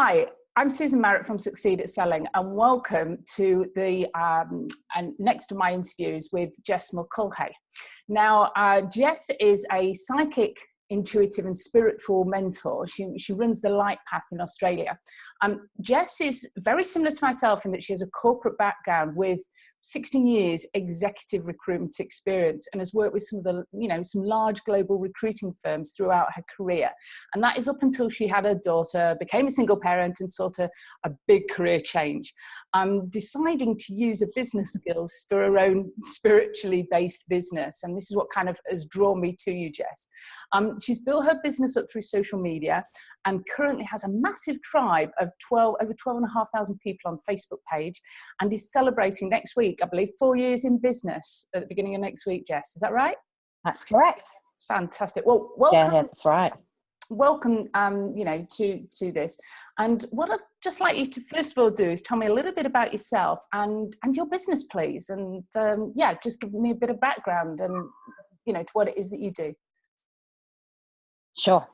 Hi, I'm Susan Marot from Succeed at Selling, and welcome to the and next to my interviews with Jess Mulcahy. Now, Jess is a psychic, intuitive and spiritual mentor. She runs the Light Path in Australia. Jess is very similar to myself in that she has a corporate background with 16 years executive recruitment experience and has worked with some of the, some large global recruiting firms throughout her career. And that is up until she had her daughter, became a single parent and sought a big career change. Deciding to use her business skills for her own spiritually based business. And this is what kind of has drawn me to you, Jess. She's built her business up through social media and currently has a massive tribe of over 12,500 people on Facebook page, and is celebrating next week, I believe, 4 years in business at the beginning of next week, Jess. Is that right? That's correct. Fantastic. Well, welcome. Yeah, that's right. Welcome, to this. And what I'd just like you to first of all do is tell me a little bit about yourself and your business, please. And just give me a bit of background and, to what it is that you do. Sure.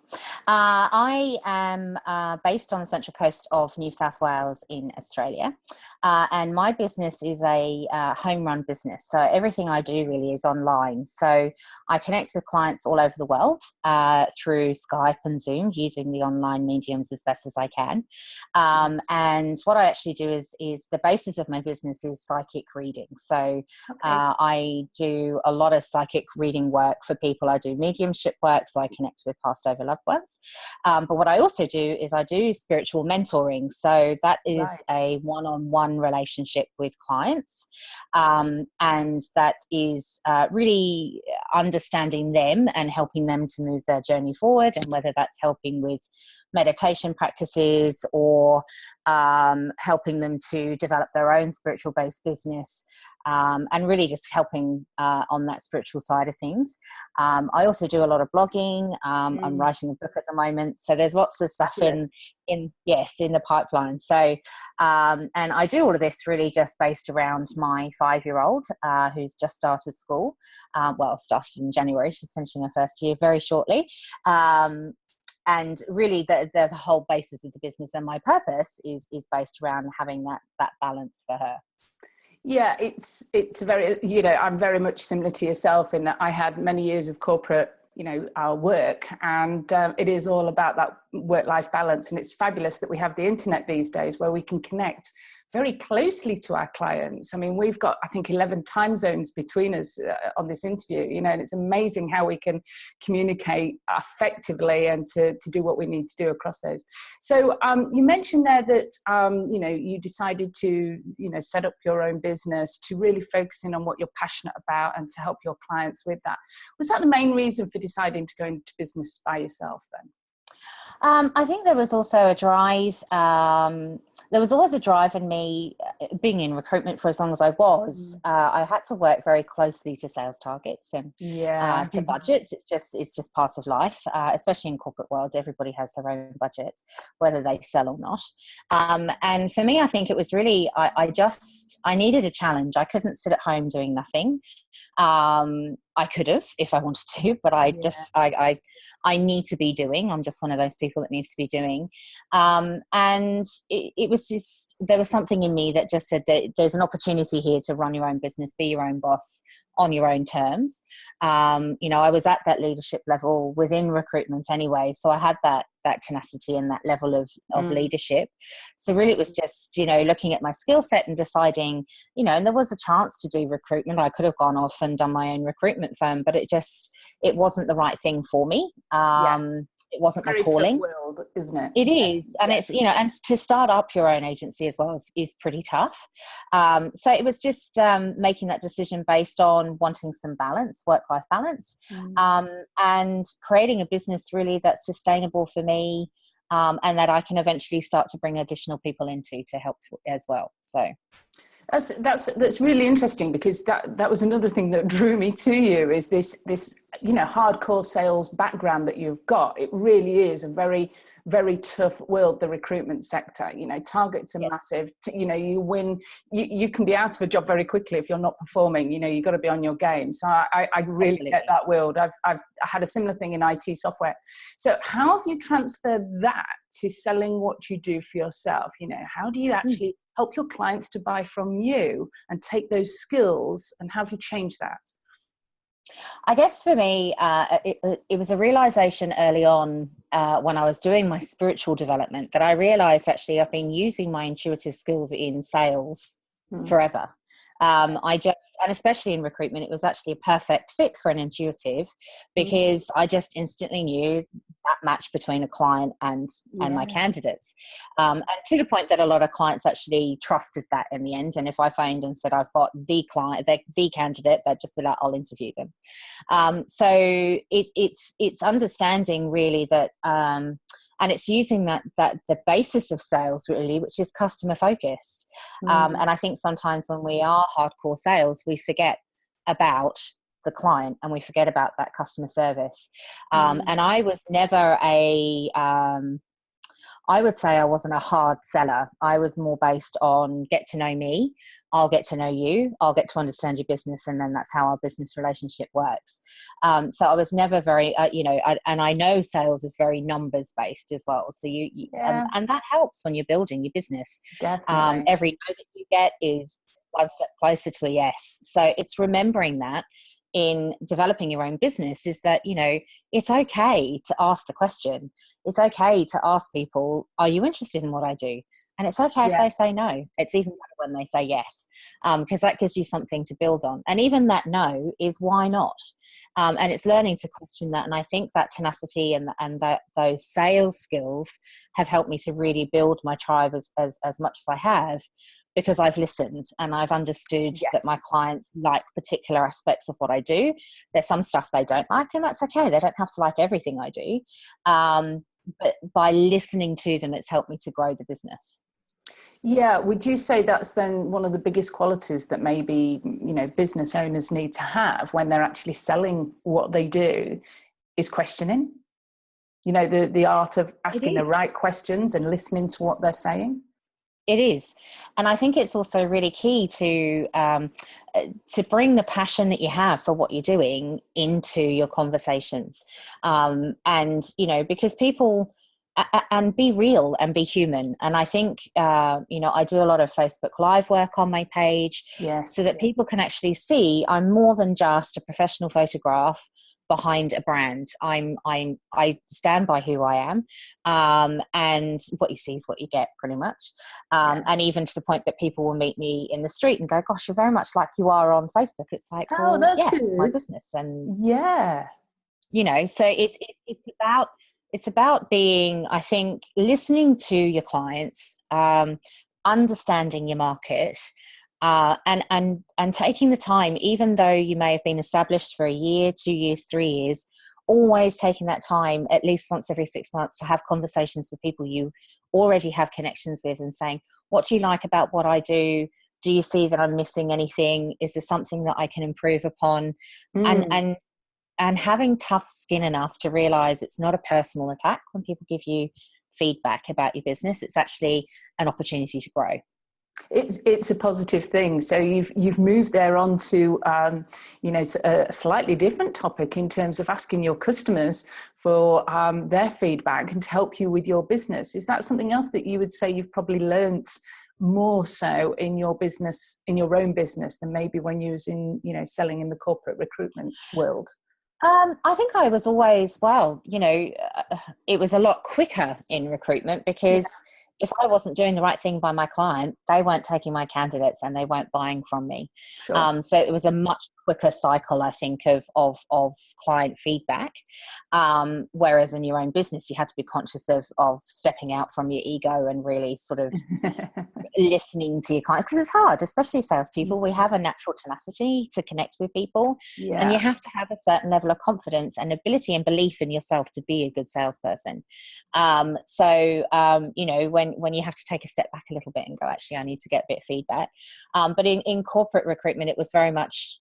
I am based on the central coast of New South Wales in Australia, and my business is a home run business. So everything I do really is online. So I connect with clients all over the world through Skype and Zoom, using the online mediums as best as I can. And what I actually do is the basis of my business is psychic reading. So I do a lot of psychic reading work for people. I do mediumship work, so I connect with past over loved ones. But what I also do is I do spiritual mentoring. So that is a one-on-one relationship with clients. And that is really understanding them and helping them to move their journey forward. And whether that's helping with meditation practices or helping them to develop their own spiritual based business, and really just helping on that spiritual side of things. I also do a lot of blogging. I'm writing a book at the moment, so there's lots of stuff in the pipeline. So and I do all of this really just based around my 5-year-old who's just started school. Started in January. She's finishing her first year very shortly. And really the whole basis of the business and my purpose is based around having that balance for her. Yeah, it's very, I'm very much similar to yourself in that I had many years of corporate, our work, and it is all about that work-life balance. And it's fabulous that we have the internet these days where we can connect very closely to our clients. I mean, we've got, I think, 11 time zones between us on this interview, and it's amazing how we can communicate effectively and to do what we need to do across those. So you mentioned there that, you decided to, set up your own business to really focus in on what you're passionate about and to help your clients with that. Was that the main reason for deciding to go into business by yourself then? I think there was also a drive. There was always a drive in me, being in recruitment for as long as I was. I had to work very closely to sales targets and to budgets. It's just part of life, especially in corporate world. Everybody has their own budgets, whether they sell or not. And for me, I think it was really I needed a challenge. I couldn't sit at home doing nothing. I could have if I wanted to, but I need to be doing. I'm just one of those people that needs to be doing. And it was just, there was something in me that just said that there's an opportunity here to run your own business, be your own boss on your own terms. I was at that leadership level within recruitment anyway, so I had that tenacity and that level of leadership. So really it was just, looking at my skill set and deciding, and there was a chance to do recruitment. I could have gone off and done my own recruitment firm, but it wasn't the right thing for me. It wasn't my calling. Tough world, isn't it? It is. And it's, and to start up your own agency as well is pretty tough. So it was just making that decision based on wanting some balance, work-life balance, and creating a business really that's sustainable for me, and that I can eventually start to bring additional people into to help as well. So that's really interesting, because that was another thing that drew me to you, is this hardcore sales background that you've got, it really is a very, very tough world, the recruitment sector. Targets are massive. You can be out of a job very quickly if you're not performing. You've got to be on your game. So I really Absolutely. get that world. I've had a similar thing in IT software. So how have you transferred that to selling what you do for yourself? How do you actually help your clients to buy from you and take those skills, and how have you changed that? I guess for me, it was a realization early on when I was doing my spiritual development that I realized actually I've been using my intuitive skills in sales forever. And especially in recruitment, it was actually a perfect fit for an intuitive, because I just instantly knew that match between a client and my candidates. And to the point that a lot of clients actually trusted that in the end. And if I phoned and said, I've got the client, the candidate, they'd just be like, I'll interview them. So it's understanding really that, and it's using that the basis of sales really, which is customer focused. And I think sometimes when we are hardcore sales, we forget about the client and we forget about that customer service. And I was never I would say I wasn't a hard seller. I was more based on get to know me, I'll get to know you, I'll get to understand your business, and then that's how our business relationship works. So I was never very, and I know sales is very numbers based as well. So and that helps when you're building your business. Definitely. Every no that you get is one step closer to a yes. So it's remembering that in developing your own business is that, it's okay to ask the question. It's okay to ask people, are you interested in what I do? And it's okay if they say no. It's even better when they say yes, because that gives you something to build on. And even that no is why not? And it's learning to question that. And I think that tenacity and those sales skills have helped me to really build my tribe as much as I have, because I've listened and I've understood that my clients like particular aspects of what I do. There's some stuff they don't like, and that's okay. They don't have to like everything I do. But by listening to them, it's helped me to grow the business. Yeah. Would you say that's then one of the biggest qualities that maybe, business owners need to have when they're actually selling what they do, is questioning? The art of asking the right questions and listening to what they're saying? It is. And I think it's also really key to bring the passion that you have for what you're doing into your conversations. Because people, and be real and be human. And I think, I do a lot of Facebook Live work on my page so that people can actually see I'm more than just a professional photograph behind a brand. I stand by who I am, and what you see is what you get, pretty much. And even to the point that people will meet me in the street and go, "Gosh, you're very much like you are on Facebook." It's like, oh, that's good. It's my business, and so it's about being, I think, listening to your clients, understanding your market. And taking the time, even though you may have been established for a year, 2 years, 3 years, always taking that time at least once every 6 months to have conversations with people you already have connections with and saying, what do you like about what I do? Do you see that I'm missing anything? Is there something that I can improve upon? And having tough skin enough to realize it's not a personal attack when people give you feedback about your business. It's actually an opportunity to grow. It's a positive thing. So you've moved there on to a slightly different topic in terms of asking your customers for their feedback and to help you with your business. Is that something else that you would say you've probably learnt more so in your business, in your own business, than maybe when you was in selling in the corporate recruitment world? I think I was always, it was a lot quicker in recruitment because if I wasn't doing the right thing by my client, they weren't taking my candidates and they weren't buying from me. Sure. So it was a much quicker cycle, I think, of client feedback. Whereas in your own business, you have to be conscious of stepping out from your ego and really sort of listening to your clients, because it's hard, especially salespeople. We have a natural tenacity to connect with people, and you have to have a certain level of confidence and ability and belief in yourself to be a good salesperson. When you have to take a step back a little bit and go, actually, I need to get a bit of feedback. But in corporate recruitment, it was very much,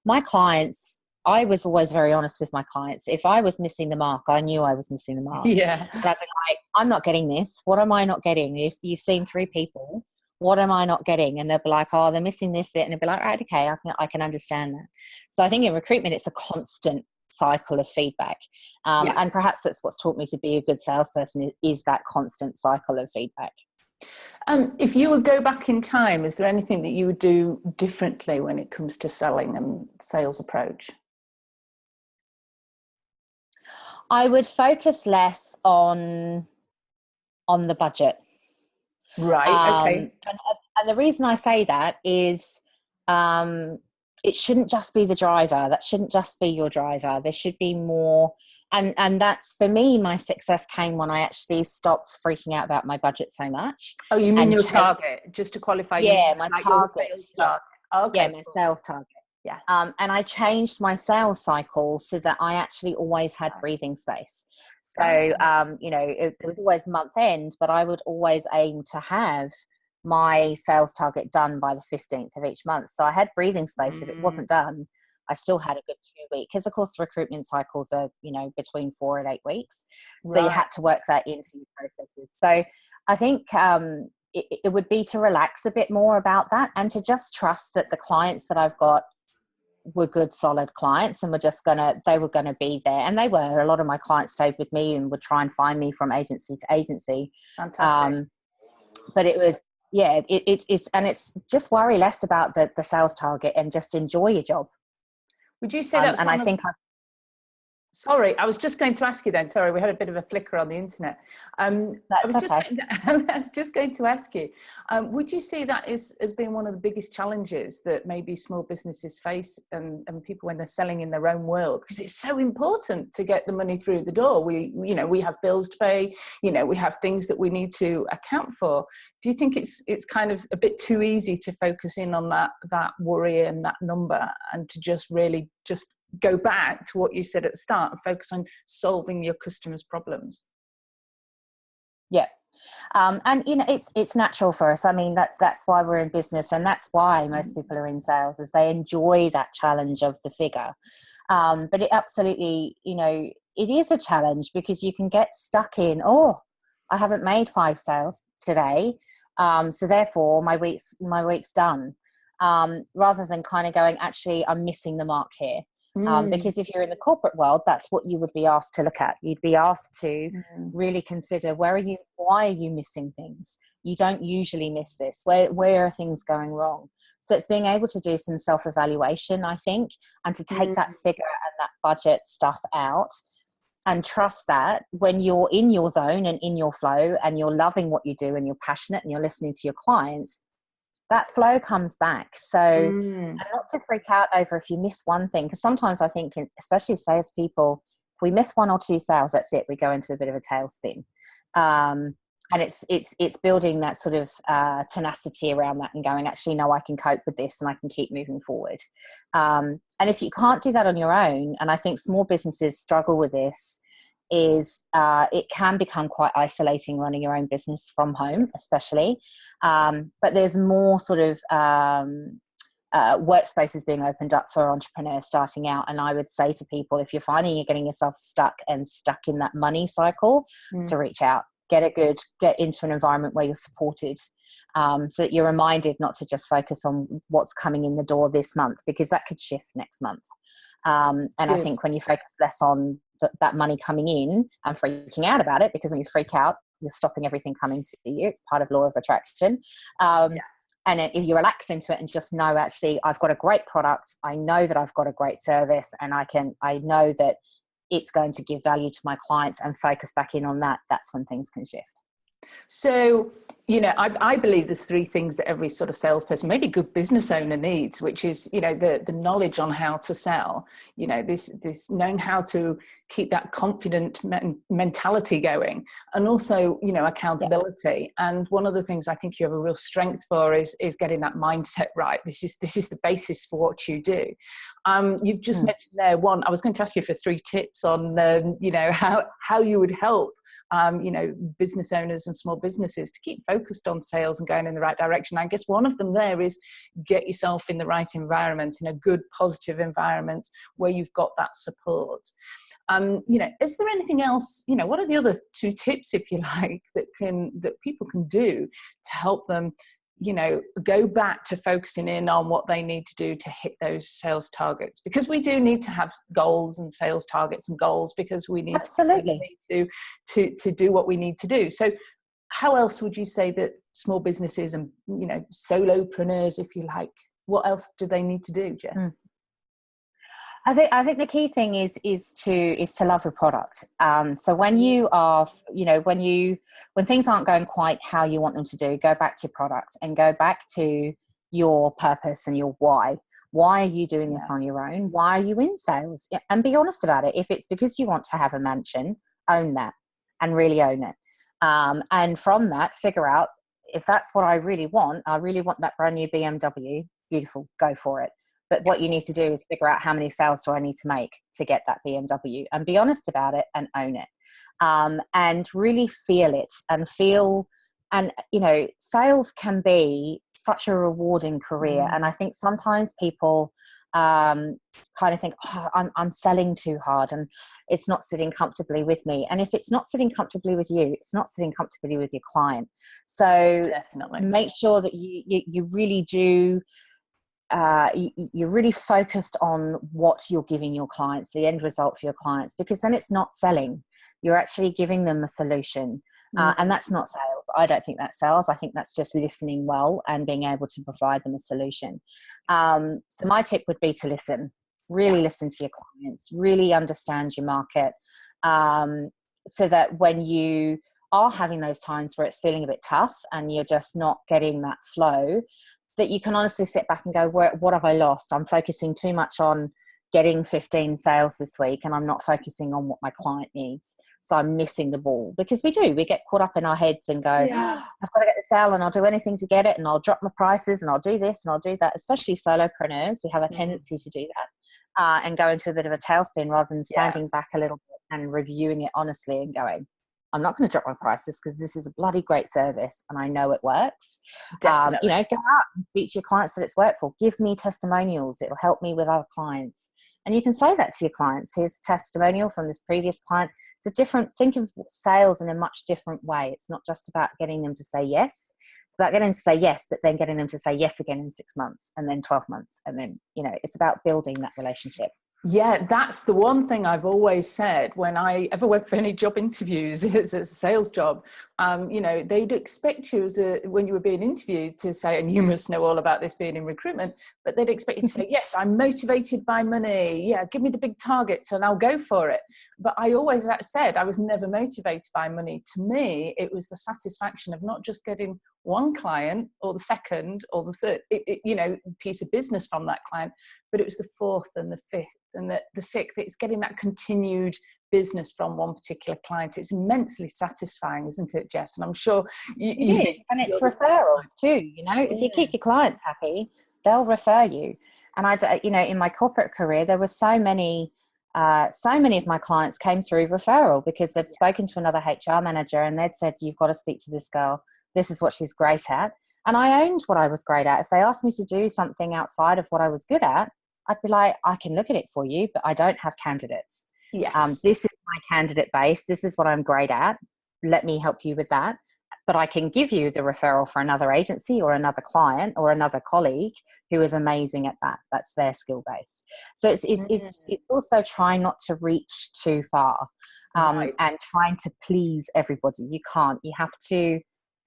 my clients I was always very honest with my clients. If I was missing the mark, I knew I was missing the mark. Yeah. And I'd be like, I'm not getting this. What am I not getting? If you've seen 3 people, what am I not getting? And they'll be like, oh, they're missing this bit. And they'll be like, right, okay, I can understand that. So I think in recruitment, it's a constant cycle of feedback. Yeah. And perhaps that's what's taught me to be a good salesperson is that constant cycle of feedback. If you would go back in time, is there anything that you would do differently when it comes to selling and sales approach? I would focus less on the budget. Right. Okay. And the reason I say that is it shouldn't just be the driver. That shouldn't just be your driver. There should be more. And that's, for me, my success came when I actually stopped freaking out about my budget so much. Oh, you mean your target, just to qualify? Yeah, my like targets. Yeah. Okay. Yeah, my sales target. Yeah. And I changed my sales cycle so that I actually always had breathing space. So, you know, it was always month end, but I would always aim to have my sales target done by the 15th of each month. So I had breathing space. If it wasn't done, I still had a good 2 weeks, because of course recruitment cycles are, you know, between 4 and 8 weeks. So you had to work that into your processes. So I think it would be to relax a bit more about that, and to just trust that the clients that I've got were good, solid clients, and they were gonna be there. And they were. A lot of my clients stayed with me and would try and find me from agency to agency. Fantastic. But it was, yeah, it's just worry less about the sales target and just enjoy your job. Would you say that's and I think Sorry, I was just going to ask you then. Sorry, we had a bit of a flicker on the internet. I was just going to ask you, would you see that as being one of the biggest challenges that maybe small businesses face, and people when they're selling in their own world? Because it's so important to get the money through the door. We have bills to pay, we have things that we need to account for. Do you think it's kind of a bit too easy to focus in on that worry and that number, and to just really just go back to what you said at the start and focus on solving your customers' problems? Yeah. And it's natural for us. I mean, that's why we're in business, and that's why most people are in sales, is they enjoy that challenge of the figure. But it absolutely, it is a challenge, because you can get stuck in, I haven't made 5 sales today, so therefore my week's done. Rather than kind of going, actually, I'm missing the mark here. Because if you're in the corporate world, that's what you would be asked to look at. You'd be asked to really consider, why are you missing things? You don't usually miss this. Where are things going wrong? So it's being able to do some self-evaluation, I think, and to take that figure and that budget stuff out, and trust that when you're in your zone and in your flow, and you're loving what you do, and you're passionate, and you're listening to your clients, that flow comes back. So and not to freak out over if you miss one thing, because sometimes I think, especially salespeople, if we miss 1 or 2 sales, that's it. We go into a bit of a tailspin. And it's building that sort of tenacity around that, and going, actually, no, I can cope with this, and I can keep moving forward. And if you can't do that on your own, and I think small businesses struggle with this, is it can become quite isolating running your own business from home, especially. But there's more sort of workspaces being opened up for entrepreneurs starting out. And I would say to people, if you're finding you're getting yourself stuck in that money cycle, to reach out, get into an environment where you're supported, so that you're reminded not to just focus on what's coming in the door this month, because that could shift next month. And I think when you focus less on that money coming in and freaking out about it, because when you freak out, you're stopping everything coming to you. It's part of law of attraction. And if you relax into it and just know, actually, I've got a great product, I know that I've got a great service, and I know that it's going to give value to my clients, and focus back in on that, that's when things can shift. So, I believe there's 3 things that every sort of salesperson, maybe good business owner, needs, which is, the knowledge on how to sell, this knowing how to keep that confident mentality going, and also, accountability. And one of the things I think you have a real strength for is getting that mindset right. This is the basis for what you do. You've just mentioned there one. I was going to ask you for 3 tips on, how you would help business owners and small businesses to keep focused on sales and going in the right direction. I guess one of them there is get yourself in the right environment, in a good, positive environment where you've got that support. Is there anything else, what are the other 2 tips, if you like, that people can do to help them, go back to focusing in on what they need to do to hit those sales targets? Because we do need to have goals and sales targets and goals, because we need to do what we need to do. So how else would you say that small businesses and, solopreneurs, if you like, what else do they need to do, Jess? I think the key thing is to love your product. So when you are, when things aren't going quite how you want them to do, go back to your product and go back to your purpose and your why. Why are you doing this on your own? Why are you in sales? And be honest about it. If it's because you want to have a mansion, own that and really own it. And from that, figure out if that's what I really want that brand new BMW. Beautiful, go for it. But what you need to do is figure out how many sales do I need to make to get that BMW, and be honest about it and own it. And really feel it and sales can be such a rewarding career. And I think sometimes people kind of think, I'm selling too hard and it's not sitting comfortably with me. And if it's not sitting comfortably with you, it's not sitting comfortably with your client. So definitely make sure that you really do you're really focused on what you're giving your clients, the end result for your clients, because then it's not selling. You're actually giving them a solution. And that's not sales. I don't think that's sales. I think that's just listening well and being able to provide them a solution. So my tip would be to listen, really listen to your clients, really understand your market, so that when you are having those times where it's feeling a bit tough and you're just not getting that flow, that you can honestly sit back and go, what have I lost? I'm focusing too much on getting 15 sales this week and I'm not focusing on what my client needs. So I'm missing the ball, because we get caught up in our heads and go, I've got to get the sale and I'll do anything to get it and I'll drop my prices and I'll do this and I'll do that. Especially solopreneurs, we have a tendency to do that and go into a bit of a tailspin rather than standing back a little bit and reviewing it honestly and going, I'm not going to drop my prices because this is a bloody great service and I know it works. Definitely. Go out and speak to your clients that it's worked for. Give me testimonials. It'll help me with other clients. And you can say that to your clients. Here's a testimonial from this previous client. Think of sales in a much different way. It's not just about getting them to say yes. It's about getting them to say yes, but then getting them to say yes again in 6 months and then 12 months. And then, it's about building that relationship. Yeah, that's the one thing I've always said when I ever went for any job interviews as a sales job. They'd expect you when you were being interviewed to say, and you must know all about this being in recruitment, but they'd expect you to say, yes, I'm motivated by money. Yeah, give me the big targets and I'll go for it. But I always said I was never motivated by money. To me, it was the satisfaction of not just getting one client or the second or the third, piece of business from that client, but it was the fourth and the fifth and the sixth. It's getting that continued business from one particular client. It's immensely satisfying, isn't it, Jess? And I'm sure it is. And it's referrals too. If you keep your clients happy, they'll refer you. And in my corporate career, there were so many of my clients came through referral because they'd spoken to another HR manager and they'd said, you've got to speak to this girl. This is what she's great at. And I owned what I was great at. If they asked me to do something outside of what I was good at, I'd be like, I can look at it for you, but I don't have candidates. Yes. This is my candidate base. This is what I'm great at. Let me help you with that. But I can give you the referral for another agency or another client or another colleague who is amazing at that. That's their skill base. So it's also trying not to reach too far and trying to please everybody. You can't. You have to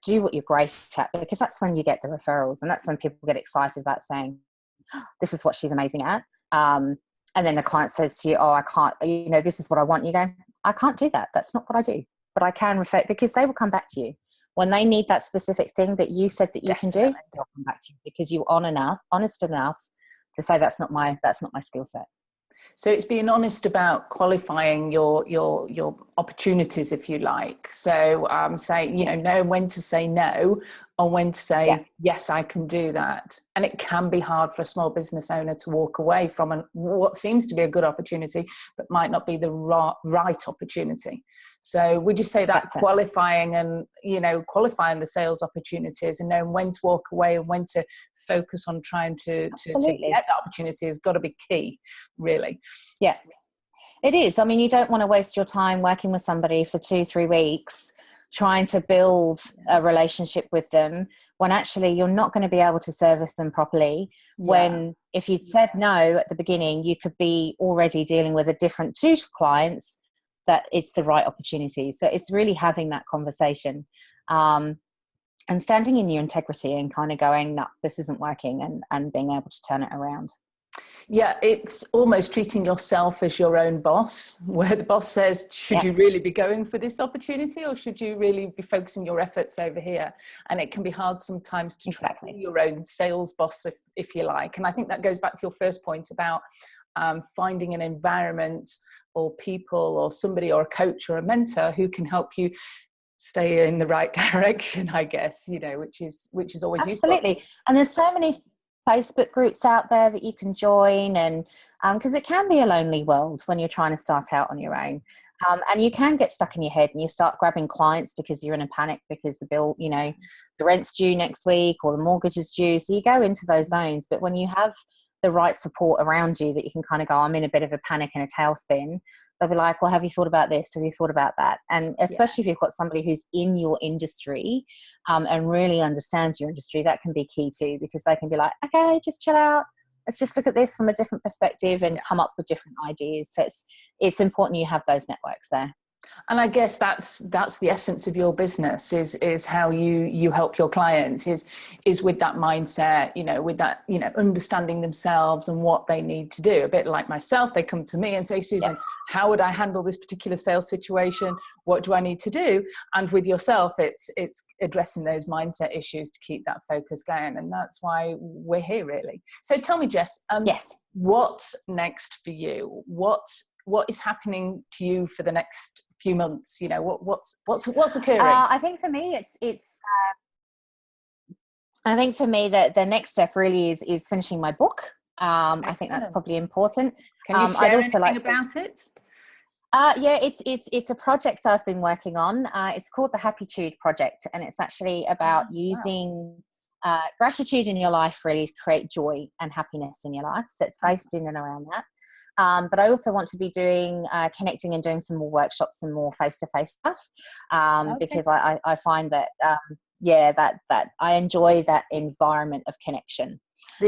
do what you're great at, because that's when you get the referrals, and that's when people get excited about saying, this is what she's amazing at. And then the client says to you, oh, I can't, this is what I want. You go, I can't do that. That's not what I do, but I can refer, because they will come back to you. When they need that specific thing that you said that you can do, they'll come back to you because you're honest enough to say that's not my skill set. So it's being honest about qualifying your opportunities, if you like. So saying, know when to say no, and when to say, Yeah. yes, I can do that. And it can be hard for a small business owner to walk away from what seems to be a good opportunity, but might not be the right opportunity. So would you say that qualifying and, qualifying the sales opportunities and knowing when to walk away and when to focus on trying to get that opportunity has got to be key, really? Yeah, it is. I mean, you don't want to waste your time working with somebody for 2-3 weeks trying to build a relationship with them when actually you're not going to be able to service them properly. When if you'd said no at the beginning, you could be already dealing with a different 2 clients that it's the right opportunity. So it's really having that conversation and standing in your integrity and kind of going, no, this isn't working, and being able to turn it around. Yeah, it's almost treating yourself as your own boss, where the boss says, should you really be going for this opportunity, or should you really be focusing your efforts over here? And it can be hard sometimes to try to be your own sales boss, if you like. And I think that goes back to your first point about finding an environment or people or somebody or a coach or a mentor who can help you stay in the right direction, I guess, which is always useful. Absolutely. And there's so many Facebook groups out there that you can join, and because it can be a lonely world when you're trying to start out on your own, and you can get stuck in your head and you start grabbing clients because you're in a panic because the bill, the rent's due next week or the mortgage is due, so you go into those zones. But when you have the right support around you that you can kind of go, I'm in a bit of a panic and a tailspin, they'll be like, well, have you thought about this? Have you thought about that? And especially if you've got somebody who's in your industry and really understands your industry, that can be key too, because they can be like, okay, just chill out. Let's just look at this from a different perspective and come up with different ideas. So it's important you have those networks there. And I guess that's the essence of your business is how you help your clients is with that mindset, with that, understanding themselves and what they need to do. A bit like myself, they come to me and say, Susan, how would I handle this particular sales situation? What do I need to do? And with yourself, it's addressing those mindset issues to keep that focus going. And that's why we're here, really. So tell me, Jess, what's next for you? What is happening to you for the next few months? What's occurring? I think for me, I think for me that the next step really is finishing my book. I think that's probably important. Can you share anything about it? It's a project I've been working on. It's called the Happitude Project, and it's actually about using gratitude in your life really to create joy and happiness in your life. So it's based in and around that. But I also want to be doing connecting and doing some more workshops and more face-to-face stuff because I find that that I enjoy that environment of connection. So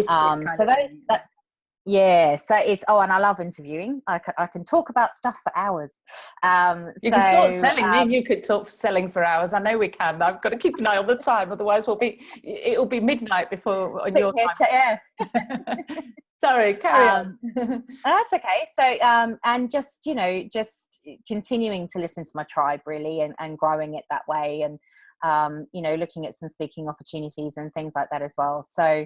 it's and I love interviewing. I can talk about stuff for hours. You can talk selling. Me and you could talk selling for hours. I know we can. I've got to keep an eye on the time, otherwise it'll be midnight before on your time. Sorry, carry on. That's okay. So and just continuing to listen to my tribe really, and growing it that way, and looking at some speaking opportunities and things like that as well. So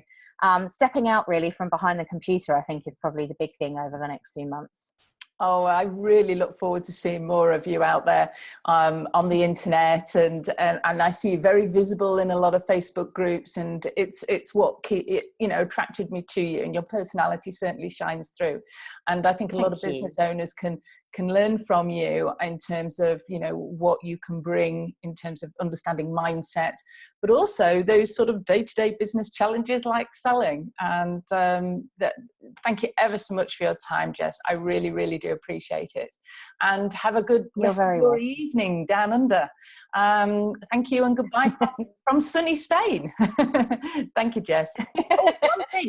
stepping out really from behind the computer, I think, is probably the big thing over the next few months. Oh, I really look forward to seeing more of you out there on the internet, and I see you very visible in a lot of Facebook groups, and it's what attracted me to you, and your personality certainly shines through. And I think a lot of business owners can learn from you in terms of what you can bring in terms of understanding mindset, but also those sort of day-to-day business challenges like selling. And thank you ever so much for your time, Jess. I really, really do appreciate it. And have a good rest of your evening down under. Thank you, and goodbye from sunny Spain. Thank you, Jess.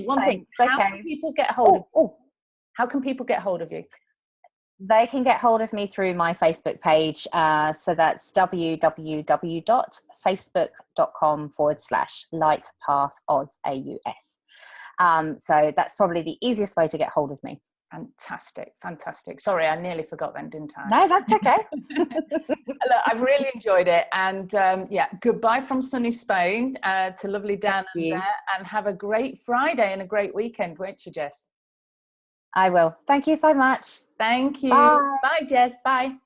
One thing. How can people get hold of? How can people get hold of you? They can get hold of me through my Facebook page. So that's www.facebook.com/Light Path Aus, AUS. So that's probably the easiest way to get hold of me. Fantastic. Sorry, I nearly forgot then, didn't I? No, that's okay. Look, I've really enjoyed it. And goodbye from sunny Spain to lovely Dan there. And have a great Friday and a great weekend, won't you, Jess? I will. Thank you so much. Thank you. Bye. Bye, Jess. Bye.